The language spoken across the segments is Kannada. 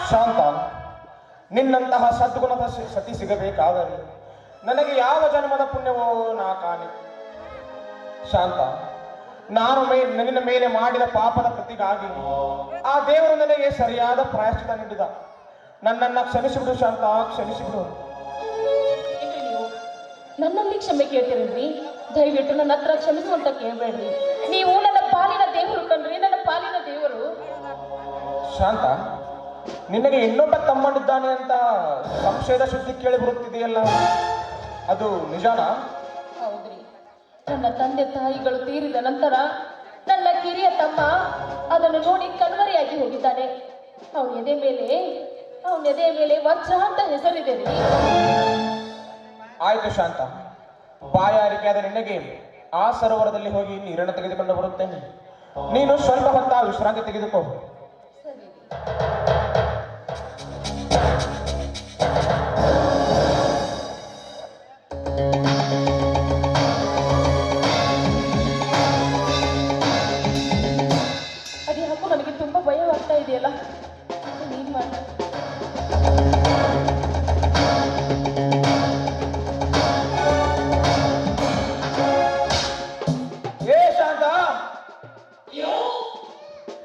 ಶಾಂತ, ನಿನ್ನಂತಹ ಸದ್ಗುಣದ ಸತಿ ಸಿಗಬೇಕಾದರೆ ನನಗೆ ಯಾವ ಜನ್ಮದ ಪುಣ್ಯವೋ ನಾ ಕಾಣೆ. ಶಾಂತ, ನಾನು ನಿನ್ನ ಮೇಲೆ ಮಾಡಿದ ಪಾಪದ ಪ್ರತಿಗಾಗಿ ಆ ದೇವರು ನನಗೆ ಸರಿಯಾದ ಪ್ರಾಯಶ್ಚಿತ ನೀಡಿದ. ನನ್ನನ್ನ ಕ್ಷಮಿಸಿಬಿಡು ಶಾಂತ, ಕ್ಷಮಿಸಿಬಿಡು. ನನ್ನಲ್ಲಿ ಕ್ಷಮೆ ಕೇಳ್ತೀರಿ? ದಯವಿಟ್ಟು ನನ್ನ ಹತ್ರ ಕ್ಷಮಿಸುವಂತ ಕೇಳಬೇಡ್ರಿ. ನೀವು ನನ್ನ ಪಾಲಿನ ದೇವರು ಕಣ್ರಿ, ನನ್ನ ಪಾಲಿನ ದೇವರು. ಶಾಂತ, ನಿನಗೆ ಇನ್ನೊಬ್ಬ ತಮ್ಮನಿದ್ದಾನೆ ಅಂತ ಸಂಶಯದ ಸುದ್ದಿ ಕೇಳಿ ಬರುತ್ತಿದೆಯಲ್ಲ, ಅದು ನಿಜಾನಾ? ಹೌದ್ರಿ, ನನ್ನ ತಂದೆ ತಾಯಿಗಳು ತೀರಿದ ನಂತರ ನನ್ನ ಕಿರಿಯ ತಮ್ಮ ಅದನ್ನು ನೋಡಿ ಕಣ್ಮರೆಯಾಗಿ ಹೋಗಿದ್ದಾನೆ. ಅವನ ಎದೆ ಮೇಲೆ ವಜ್ರ ಅಂತ ಹೆಸರಿದೆ ರೀ. ಆಯ್ತು ಶಾಂತ, ಬಾಯಾರಿಕೆಯಾದ ನಿನಗೆ ಆ ಸರೋವರದಲ್ಲಿ ಹೋಗಿ ನೀರನ್ನು ತೆಗೆದುಕೊಂಡು ಬರುತ್ತೇನೆ. ನೀನು ಸ್ವಲ್ಪ ಹೊತ್ತ ವಿಶ್ರಾಂತಿ ತೆಗೆದುಕೋ. ಸರಿ. ಅದು ಯಾಕೋ ನನಗೆ ತುಂಬಾ ಭಯವಾಗ್ತಾ ಇದೆಯಲ್ಲ, ನೀನ್ ಮಾಡ.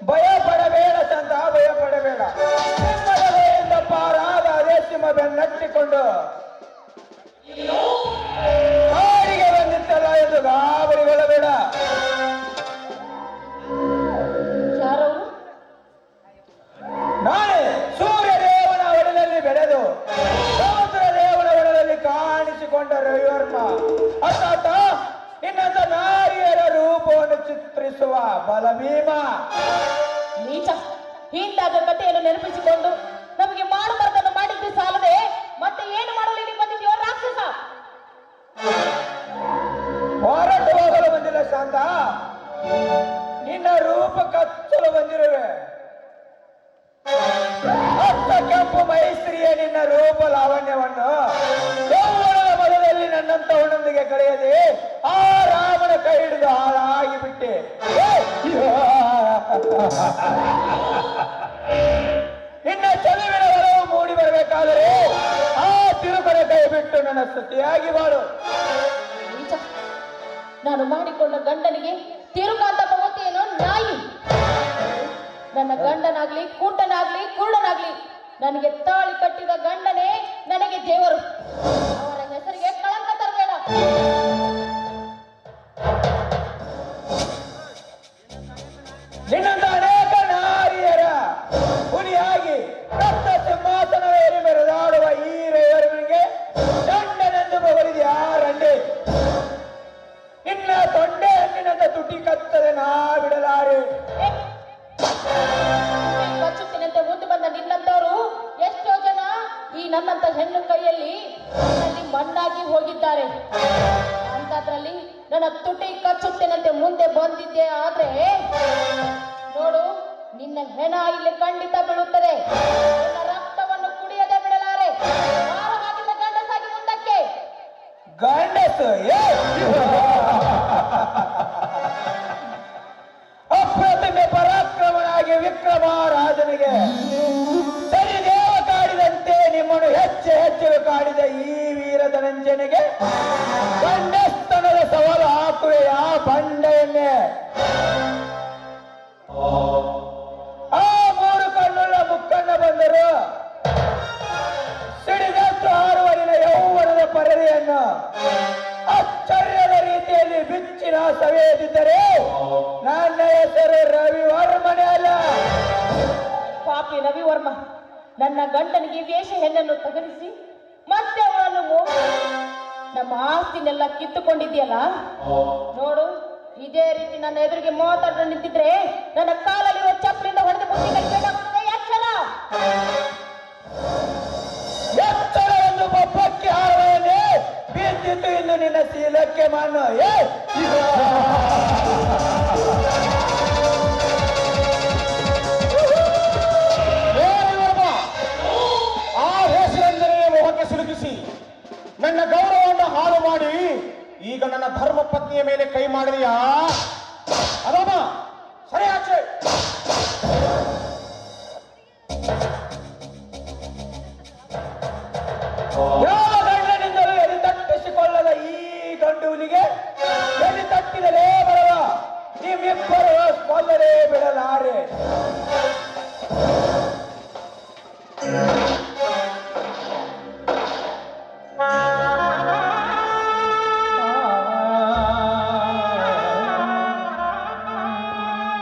ಭಯ ಪಡಬೇಡ ಶಾಂತ, ಭಯ ಪಡಬೇಡ. ನಿಮ್ಮದೆಯಿಂದ ಪಾರಾದ ಅದೇ ಸಿಂಹ ಬೆನ್ನಟ್ಟಿಕೊಂಡು ಕಾಡಿಗೆ ಬಂದಿತ್ತಲ್ಲ ಎಂದು ಗಾಬರಿಗೊಳ್ಳಬೇಡ. ಯಾರವರು? ನಾನೇ ಸೂರ್ಯ ದೇವನ ಒಡಲಲ್ಲಿ ಬೆಳೆದು ಸಮುದ್ರ ದೇವನ ಒಡಲಲ್ಲಿ ಕಾಣಿಸಿಕೊಂಡ ರವಿವರ್ಮ, ಅರ್ಥಾತ್ ಇನ್ನೊಂದ ನಾರಿಯರ ರೂಪವನ್ನು ಚಿತ್ರಿಸುವ ಬಲಭೀಮ. ನೀಚ, ಹಿಂದಾದ ಕಥೆಯನ್ನು ನೆನಪಿಸಿಕೊಂಡು ನಮಗೆ ಮಾಡಬಾರದನ್ನು ಮಾಡಿದ್ದು ಸಾಲದೆ ಮತ್ತೆ ಏನು ಮಾಡಲು ಇಲ್ಲಿ ಬಂದಿದೆಯೋ ರಾಕ್ಷಸ? ಹೊರಟು ಹೋಗಲು ಬಂದಿಲ್ಲ ಶಾಂತ, ನಿನ್ನ ರೂಪ ಕಚ್ಚಲು ಬಂದಿರುವೆ. ಅತ್ತ ಕೆಂಪು ಮೈಸ್ತ್ರಿಯೇ ನಿನ್ನ ರೂಪ ಲಾವಣ್ಯವನ್ನು ಯೌವನದ ಮದದಲ್ಲಿ ನನ್ನಂತವನೊಂದಿಗೆ ಕಳೆಯದೆ ಆ ರಾಮನ ಕೈ ಹಿಡಿದು ಹಾಳಾಗಿ ಬಿಟ್ಟೆ. ನಿನ್ನ ಚಲುವಿನ ಹೊರವು ಮೂಡಿ ಬರಬೇಕಾದರೆ ಆ ತಿರುಕರ ಕೈ ಬಿಟ್ಟು ನನ್ನ ಸತಿಯಾಗಿ ಬಾಳು. ನೀಚ, ನಾನು ಮಾಡಿಕೊಂಡ ಗಂಡನಿಗೆ ತಿರುಗಾಂತ ಮಮತೆಯೇನೋ ನಾಯಿ. ನನ್ನ ಗಂಡನಾಗ್ಲಿ, ಕೂಟನಾಗ್ಲಿ, ಕುರುಡನಾಗ್ಲಿ, ನನಗೆ ತಾಳಿ ಕಟ್ಟಿದ ಗಂಡನೇ ನನಗೆ ದೇವರು. ಅವರ ಹೆಸರಿಗೆ ಕಳಂಕ ತರಬೇಡ. ನಿನ್ನಂತ ಅನೇಕ ನಾರಿಯರ ಹುಲಿಯಾಗಿ ರಕ್ತ ಸಿಂಹಾಸನವೇರಿ ಮೆರೆದಾಡುವ ಈ ರೇವರಿಗೆ ದಂಡನೆಂದು ಬರಿದ ಯಾರಂಡೆ? ನಿನ್ನ ತೊಂಡೆ ಹಣ್ಣಿನಂತ ತುಟಿ ಕತ್ತದೆ ನಾ ಬಿಡಲಾರೆ. ಕಚ್ಚುತ್ತಿನಂತೆ ಮುಂದೆ ಬಂದ ನಿನ್ನಂತವರು ಎಷ್ಟೋ ಜನ ಈ ನನ್ನಂತ ಹೆಣ್ಣು ಕೈಯಲ್ಲಿ ಮಣ್ಣಾಗಿ ಹೋಗಿದ್ದಾರೆ. ಅಂತದ್ರಲ್ಲಿ ನನ್ನ ತುಟಿ ಕಚ್ಚುತ್ತಿನಂತೆ ಮುಂದೆ ಬಂದಿದ್ದೆ ಆದ್ರೆ ನೋಡು, ನಿನ್ನ ಹೆಣ ಇಲ್ಲಿ ಖಂಡಿತ ಬೀಳುತ್ತದೆ. ನಿನ್ನ ರಕ್ತವನ್ನು ಕುಡಿಯದೆ ಬಿಡಲಾರೆ. ಭಾರವಾಗಿದ್ದ ಗಂಡಸಾಗಿ ಮುಂದಕ್ಕೆ. ಗಂಡಸು ಅಪ್ರತಿಮೆ ಪರಾಕ್ರಮನಾಗಿ ವಿಕ್ರಮ ರಾಜನಿಗೆ ಸರಿ ದೇವ ಕಾಡಿದಂತೆ ನಿಮ್ಮನ್ನು ಹೆಚ್ಚು ಹೆಚ್ಚು ಕಾಡಿದ ಈ ವೀರ ಧನಂಜನಿಗೆ ಗಂಡಸ್ತನದ ಸವಾಲು ಹಾಕುವೆ ಆ ಬಂಡೆಯನ್ನೇ. ಆ ಮೂರು ಕಣ್ಣುಳ್ಳ ಮುಕ್ಕಣ್ಣ ಬಂದರು ಸಿಡಿದಷ್ಟು ಹಾರುವ ನಿನ್ನ ಯೌವನದ ಪರದೆಯನ್ನು ಆಶ್ಚರ್ಯದ ರೀತಿಯಲ್ಲಿ ಬಿಚ್ಚಿನ ಸವೆಯದಿದ್ದರೆ ನನ್ನ ಹೆಸರು ರವಿವರ್ಮನೇ ಅಲ್ಲ. ಪಾಪಿ ರವಿವರ್ಮ, ನನ್ನ ಗಂಡನಿಗೆ ವೇಷ ಹೆಣ್ಣನ್ನು ತಗಲಿಸಿ ಮತ್ತೆ ಅವಳನ್ನು ಮೋಸ ನಮ್ಮ ಆಸ್ತಿನೆಲ್ಲ ಕಿತ್ತುಕೊಂಡಿದ್ಯಲ್ಲ. ನೋಡು, ಇದೇ ರೀತಿ ನನ್ನ ಎದುರಿಗೆ ಮಾತಾಡ ನಿಂತಿದ್ರೆ ನನ್ನ ಕಾಲಲ್ಲಿರುವ ಚಪ್ಪಲಿಂದ ಹೊಡೆದು ಬುದ್ಧಿ ಕಲಿಬೇಕಾಗುತ್ತದೆ. ಎಚ್ಚರ ಒಂದು ಬಬ್ಬಕ್ಕೆ ಹಾರವನ್ನೇ ಬಿದ್ದಿತ್ತು ಇನ್ನು ನಿನ್ನ ಶೀಲಕ್ಕೆ ಮಣ್ಣು. ಆ ವೇಷವೆಂದರೆ ಮೊಹಕ್ಕೆ ಸಿಲುಕಿಸಿ ನನ್ನ ಗೌರವವನ್ನು ಹಾಳು ಮಾಡಿ ಈಗ ನನ್ನ ಧರ್ಮ ಪತ್ನಿಯ ಮೇಲೆ ಕೈ ಮಾಡಿದೆಯಾ? ಅದಮ್ಮ ಸರಿ ಆಚೆ. ಬಾರೆ.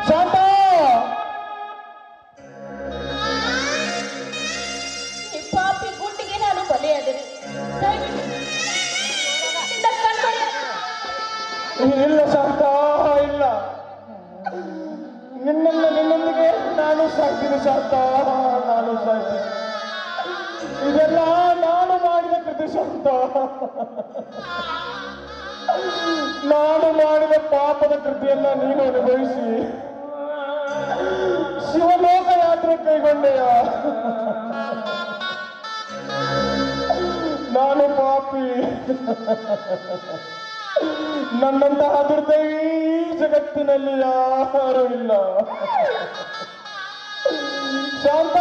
ಶಾಂತ, ಈ ಪಾಪಿ ಗುಂಡಿಗೆ ನಾನು ಬಲಿಯಾದರೆ ದಯವಿಟ್ಟು ನಿನ್ನ ಕಣ್ಮಣಿ ಇಲ್ಲ ಶಾಂತ, ಇಲ್ಲ. ನಿನ್ನೊಂದಿಗೆ ನಾನು ಸಾಕ್ತೀನಿ ಶಾಂತ, ನಾನು ಸಾಕ್ತೀನಿ. ಇದೆಲ್ಲ ನಾನು ಮಾಡಿದ ಕೃತಿ ಶಾಂತ, ನಾನು ಮಾಡಿದ ಪಾಪದ ಕೃತಿಯನ್ನ ನೀನು ಅನುಭವಿಸಿ ಶಿವಲೋಕ ಯಾತ್ರೆ ಕೈಗೊಂಡೆಯ. ನಾನು ಪಾಪಿ. ನನ್ನಂತಹ ದುರ್ದೈವಿ ಈ ಜಗತ್ತಿನಲ್ಲಿ ಯಾರೂ ಇಲ್ಲ. ಶಾಂತ,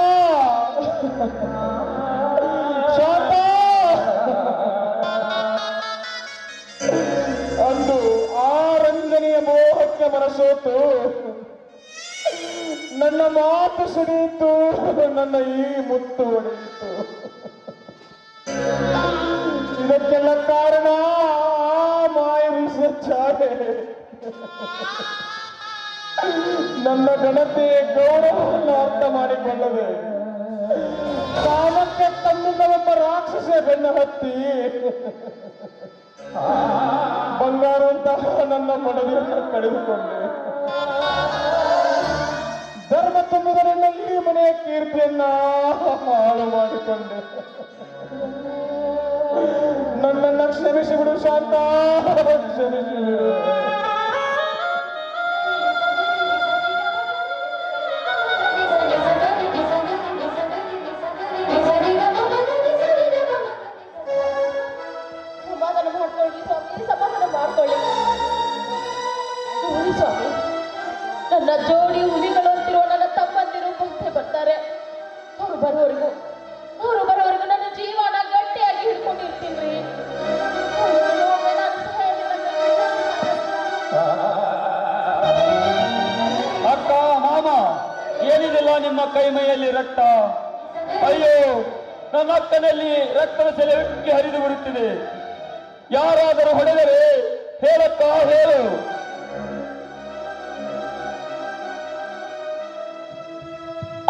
ಶಾಂತ, ಅಂದು ಆ ರಂಜನೆಯ ಮೋಹಕ್ಕೆ ಮನಸೋತು ನನ್ನ ಮಾತು ಸಿಡಿಯಿತು, ನನ್ನ ಈ ಮುತ್ತು ಹೊಡೆಯಿತು. ಇದಕ್ಕೆಲ್ಲ ಕಾರಣ ಮಾಯವಿಸುವ ಛಾಯೆ. ನನ್ನ ಘನತೆಯ ಗೌರವವನ್ನು ಅರ್ಥ ಮಾಡಿಕೊಳ್ಳದೆ ಕಾಮಕ್ಕೆ ತನ್ನಿಂದ ಒಬ್ಬ ರಾಕ್ಷಸ ಬೆನ್ನ ಹತ್ತಿ ಬಂಗಾರಂತಹ ನನ್ನ ಮಡದಿಯನ್ನು ಕಳೆದುಕೊಂಡೆ. ಧರ್ಮ ತುಂಬಿದ ನನ್ನ ಈ ಮನೆಯ ಕೀರ್ತಿಯನ್ನ ಹಾಳು ಮಾಡಿಕೊಂಡೆ. ನನ್ನನ್ನ ಕ್ಷಮಿಸಿಬಿಡು ಶಾಂತ, ಕ್ಷಮಿಸಿಬಿಡು. ಸಮಾಧಾನ ಮಾಡ್ಕೊಳ್ಳಿ ಸ್ವಾಮಿ, ಸಮಾಧಾನ ಮಾಡ್ಕೊಳ್ಳಿ. ನೋಡಿ ಸ್ವಾಮಿ, ನನ್ನ ಜೋಡಿ ಹುಲಿಗಳು ಅಂತಿರುವ ನನ್ನ ತಮ್ಮಂದಿರು ಬಂದೇ ಬರ್ತಾರೆ. ಅವರು ಬರೋವರೆಗೂ ನನ್ನ ಜೀವನ ಗಟ್ಟಿಯಾಗಿ ಹಿಡ್ಕೊಂಡಿರ್ತೀನಿ. ಅಕ್ಕ, ಮಾಮ, ಏನಿದೆಲ್ಲ ನಿಮ್ಮ ಕೈ ಮೈಯಲ್ಲಿ ರಕ್ತ? ಅಯ್ಯೋ, ನನ್ನ ಅಕ್ಕನಲ್ಲಿ ರಕ್ತದ ಸೆಲೆ ಉಕ್ಕಿ ಹರಿದು ಬರುತ್ತಿದೆ. ಯಾರಾದರೂ ಹೊಡೆದರೆ ಹೇಳಕ್ಕ, ಹೇಳು.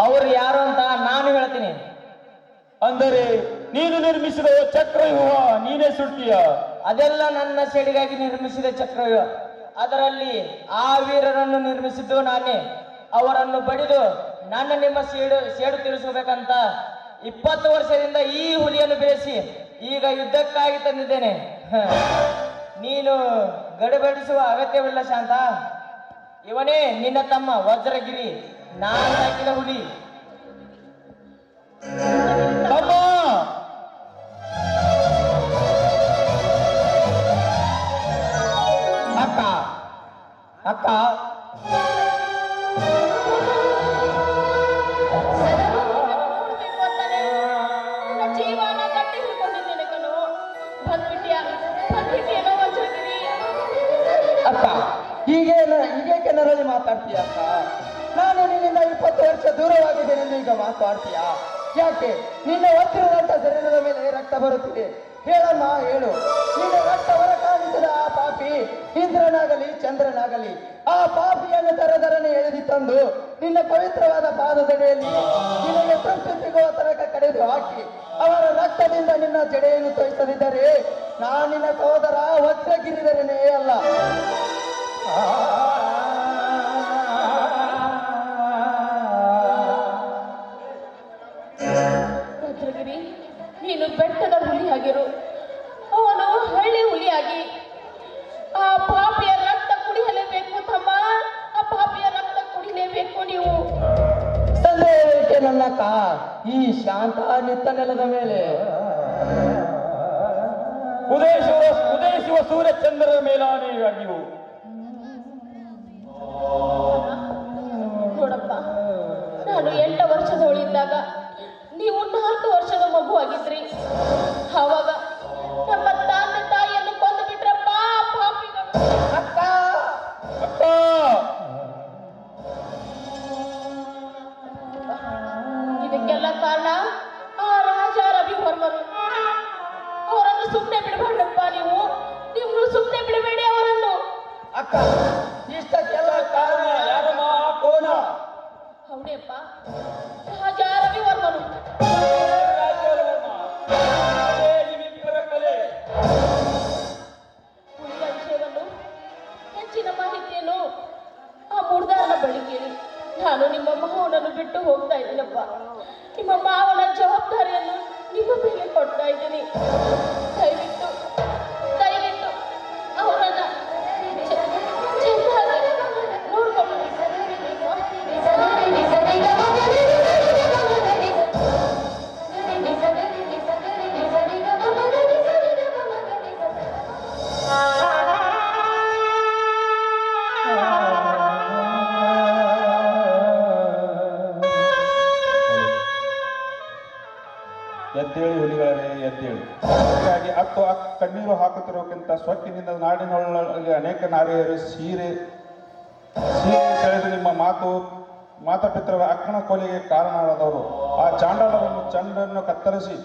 ಅವರು ಯಾರು ಅಂತ ನಾನು ಹೇಳ್ತೀನಿ. ಅಂದರೆ ನೀನು ನಿರ್ಮಿಸಿದ ಚಕ್ರವ್ಯೂಹ ನೀನೇ ಸುಡ್ತೀಯ? ಅದೆಲ್ಲ ನನ್ನ ಸೇಡಿಗಾಗಿ ನಿರ್ಮಿಸಿದ ಚಕ್ರವ್ಯೂಹ. ಅದರಲ್ಲಿ ಆ ವೀರರನ್ನು ನಿರ್ಮಿಸಿದ್ದು ನಾನೇ. ಅವರನ್ನು ಬಡಿದು ನಿಮ್ಮ ಸೇಡು ತೀರಿಸಬೇಕಂತ 20 ವರ್ಷದಿಂದ ಈ ಹುಲಿಯನ್ನು ಬೆಳೆಸಿ ಈಗ ಯುದ್ಧಕ್ಕಾಗಿ ತಂದಿದ್ದೇನೆ. ನೀನು ಗಡಿಬಿಡಿಸುವ ಅಗತ್ಯವಿಲ್ಲ ಶಾಂತ. ಇವನೇ ನಿನ್ನ ತಮ್ಮ ವಜ್ರಗಿರಿ, ನಾನು ಹಾಕಿದ ಹುಲಿ. ತಮ್ಮ, ಅಕ್ಕ ಅಕ್ಕ ನೋಡ್ಬೇಕು ಅಂತಾನೆ ನನ್ನ ಜೀವನ ಗಟ್ಟಿ ಹಿಡ್ಕೊಂಡಿದ್ದೇನೆ ಕಣೋ. ಬಂದ್ಬಿಟ್ಟಿಯೇನೋ ವಜ್ರಗಿರಿ. ಅಕ್ಕ, ಹೀಗೇಕೆ ನರಳಿ ಮಾತಾಡ್ತೀಯ ಅಕ್ಕ? ನಾನು ನಿನ್ನಿಂದ 20 ವರ್ಷ ದೂರವಾಗಿದ್ದೇನೆಂದು ಈಗ ಮಾತಾಡ್ತೀಯ? ಯಾಕೆ ನಿನ್ನ ಒತ್ತಿರುವಂತ ಶರೀರದ ಮೇಲೆ ರಕ್ತ ಬರುತ್ತಿದೆ? ಹೇಳಮ್ಮ, ಹೇಳು. ನಿನ್ನ ರಕ್ತ ಹೊರ ಕಾಣಿಸಿದ ಆ ಪಾಪಿ ಇಂದ್ರನಾಗಲಿ ಚಂದ್ರನಾಗಲಿ ಆ ಪಾಪಿಯನ್ನು ದರದರನೆ ಎಳೆದಿ ತಂದು ನಿನ್ನ ಪವಿತ್ರವಾದ ಪಾದದಡಿಯಲ್ಲಿ ನಿನಗೆ ತೃಪ್ತಿ ಸಿಗುವ ತನಕ ಕಡೆದು ಹಾಕಿ ಅವರ ರಕ್ತದಿಂದ ನಿನ್ನ ಜಡೆಯನ್ನು ತೊಯಿಸದಿದ್ದರೆ ನಾನು ನಿನ್ನ ಸಹೋದರ ವಜ್ರಗಿರಿಧರನೇ ಅಲ್ಲ. ವಜ್ರಗಿರಿ, ನೀನು ಬೆಟ್ಟದ ಹುಲಿಯಾಗಿರು, ಅವನು ಹಳ್ಳಿ ಹುಲಿಯಾಗಿ. ಆ ಪಾಪಿಯ ರಕ್ತ ಕುಡಿಯಲೇಬೇಕು ತಮ್ಮ, ಆ ಪಾಪಿಯ ರಕ್ತ ಕುಡಿಲೇಬೇಕು ನೀವು. ಸಂದೇಹಕ್ಕೆ ನನ್ನಕ್ಕ ಈ ಶಾಂತ ನಿತ್ತ ನೆಲದ ಮೇಲೆ ಉದಯಿಸುವ ಸೂರ್ಯಚಂದ್ರರ ಮೇಲಾನೆಯಾಗಿಯೂ ನೋಡಪ್ಪ, ನಾನು 8 ವರ್ಷದವಳಿದ್ದಾಗ ನೀವು 4 ವರ್ಷದ ಮಗುವಾಗಿದ್ರಿ. ಆವಾಗ ನಮ್ಮ ತಂದೆ ತಾಯಿಯನ್ನು ಕೊಂದು ಬಿಟ್ರಪ್ಪ ಪಾಪಿಗಳು. ಅಕ್ಕ ಅಕ್ಕ, ಇದಕ್ಕೆಲ್ಲ ಕಾರಣ ಆ ರಾಜ ರವಿವರ್ಮರು. ಅವರನ್ನು ಸುಮ್ಮನೆ ಬಿಡಬೇಡಪ್ಪ ನೀವು ಸುಮ್ಮನೆ ಬಿಡಬೇಡಿ ಅವರನ್ನು. ಅಕ್ಕ ಇಷ್ಟಕ್ಕೆಲ್ಲ ಕಾರಣ ಯಾರಮ್ಮ ಆ ಕೋನ? ಹೌದೇಪ್ಪ, ರಾಜ ರವಿವರ್ಮನು. ಅದೇ ನಿಮ್ಮಿಬ್ಬರ ಕಲೆ. ಉಳಿದ ವಿಷಯವನ್ನು ಹೆಚ್ಚಿನ ಮಾಹಿತಿಯನ್ನು ಆ ಮೂರ್ದಾರನ ಬಳಿ ಕೇಳಿ. ನಾನು ನಿಮ್ಮ ಮಾವನನ್ನು ಬಿಟ್ಟು ಹೋಗ್ತಾ ಇದ್ದೀನಪ್ಪ. ನಿಮ್ಮ ಮಾವನ ಜವಾಬ್ದಾರಿಯನ್ನು ನಿಮ್ಮ ಮೇಲೆ ಕೊಡ್ತಾ ಇದ್ದೀನಿ. ದಯವಿಟ್ಟು ದಯವಿಟ್ಟು ಅವರನ್ನ ಚೆನ್ನಾಗಿ ನೋಡ್ಕೊಂಡು. ಎದ್ದೇಳಿ ಹುಲಿಗಳೇ ಎದ್ದೇಳಿ. ಹೀಗಾಗಿ ಅತ್ತು ಕಣ್ಣೀರು ಹಾಕುತ್ತಿರುವುದಕ್ಕಿಂತ ಸೊಕ್ಕಿನಿಂದ ನಾಡಿನೊಳಗೆ ಅನೇಕ ನಾರಿಯರು ಸೀರೆ ಸೆಳೆದು ನಿಮ್ಮ ಮಾತಾಪಿತೃಗಳ ಅಕ್ಕನ ಕೊಲೆಗೆ ಕಾರಣರಾದವರು. ಆ ಚಾಂಡಾಲರನ್ನು ಚಂಡನ್ನು ಕತ್ತರಿಸಿ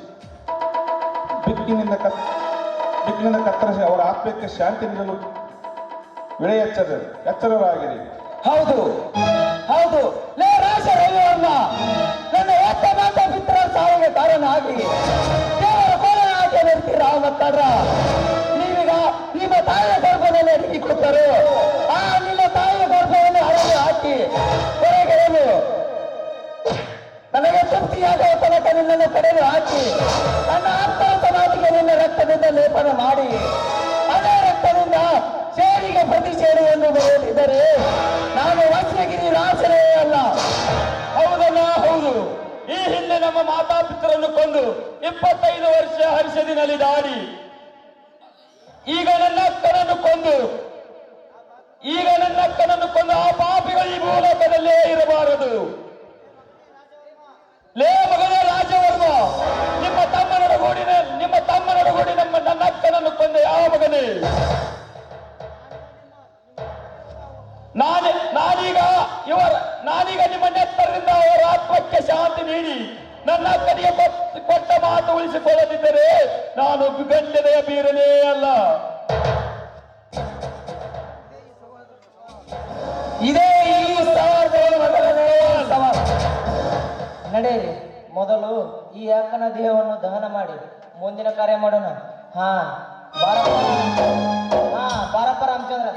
ಬಿಕ್ಕಿನಿಂದ ಕತ್ತರಿಸಿ ಅವರ ಆತ್ಮಕ್ಕೆ ಶಾಂತಿ ನೀಡಲು ಎಚ್ಚರರಾಗಿರಿ. ಹೌದು ಹೌದು, ಲೇ ರಾಜ ರವಿವರ್ಮ, ನನ್ನ ಒತ್ತ ಮಾತಾಪಿತರ ಸಾವಿಗೆ ಕಾರಣ ಆಗಿ ದೇವರ ಕೋಲನ ಆಚೆ ಬರ್ತೀರಾ ಮಕ್ಕಳ್ರ. ನೀವೀಗ ನಿಮ್ಮ ತಾಯಿಯ ಗರ್ಭದಲ್ಲಿ ಅಡಗಿ ಕೊಟ್ಟರು. ಆ ನಿನ್ನ ತಾಯಿಯ ಗರ್ಭವನ್ನು ಹರಡಿ ಹಾಕಿ ಹೊರಗೆಳೆಯಲು ನನಗೆ ತೃಪ್ತಿಯಾಗುವ ತನಕ ನಿನ್ನನ್ನು ಕಡೆದು ಹಾಕಿ ನನ್ನ ಆತ್ಮಾಂತ ಮಾತಿಗೆ ನಿನ್ನ ರಕ್ತದಿಂದ ಲೇಪನ ಮಾಡಿ ಅದೇ ರಕ್ತದಿಂದ ಸೇರಿಗೆ ಪ್ರತಿ ಸೇರಿ ಎಂದು ಬರೆಯುತ್ತಿದ್ದರೆ ನಾನು ವಜ್ರಗಿರಿ ರಾಜರೇ ಅಲ್ಲ. ಹೌದಲ್ಲ, ಹೌದು. ಈ ಹಿಂದೆ ನಮ್ಮ ಮಾತಾಪಿತರನ್ನು ಕೊಂದು 25 ವರ್ಷ ಹರ್ಷದಿನಲ್ಲಿ ದಾಡಿ ಈಗ ನನ್ನ ಅಕ್ಕನನ್ನು ಕೊಂದು ಆ ಪಾಪಿಗಳು ಈ ಭೂಲೋಕದಲ್ಲೇ ಇರಬಾರದು. ಲೇ ಮಗನೇ ರಾಜವರ್ಮ, ನಿಮ್ಮ ತಮ್ಮನೊಡಗೂಡಿ ನನ್ನ ಅಕ್ಕನನ್ನು ಕೊಂದ ಯಾವ ಮಗನೇ? ನಾನೀಗ ನಿಮ್ಮ ನೆತ್ತರಿಂದ ಅವರ ಆತ್ಮಕ್ಕೆ ಶಾಂತಿ ನೀಡಿ ನನ್ನ ಅಕ್ಕನಿಗೆ ಕೊಟ್ಟ ಮಾತು ಉಳಿಸಿಕೊಳ್ಳದಿದ್ದರೆ ನಾನು ಗಂಡನೆಯ ಬೀರನೇ ಅಲ್ಲ. ಇದೇ ಈ ಮೊದಲನೇ ಸವಾಲು. ನಡೆಯಿರಿ, ಮೊದಲು ಈ ಅಕ್ಕನ ದೇಹವನ್ನು ದಹನ ಮಾಡಿ ಮುಂದಿನ ಕಾರ್ಯ ಮಾಡೋಣ. ಬಾರಪ್ಪ ರಾಮಚಂದ್ರ.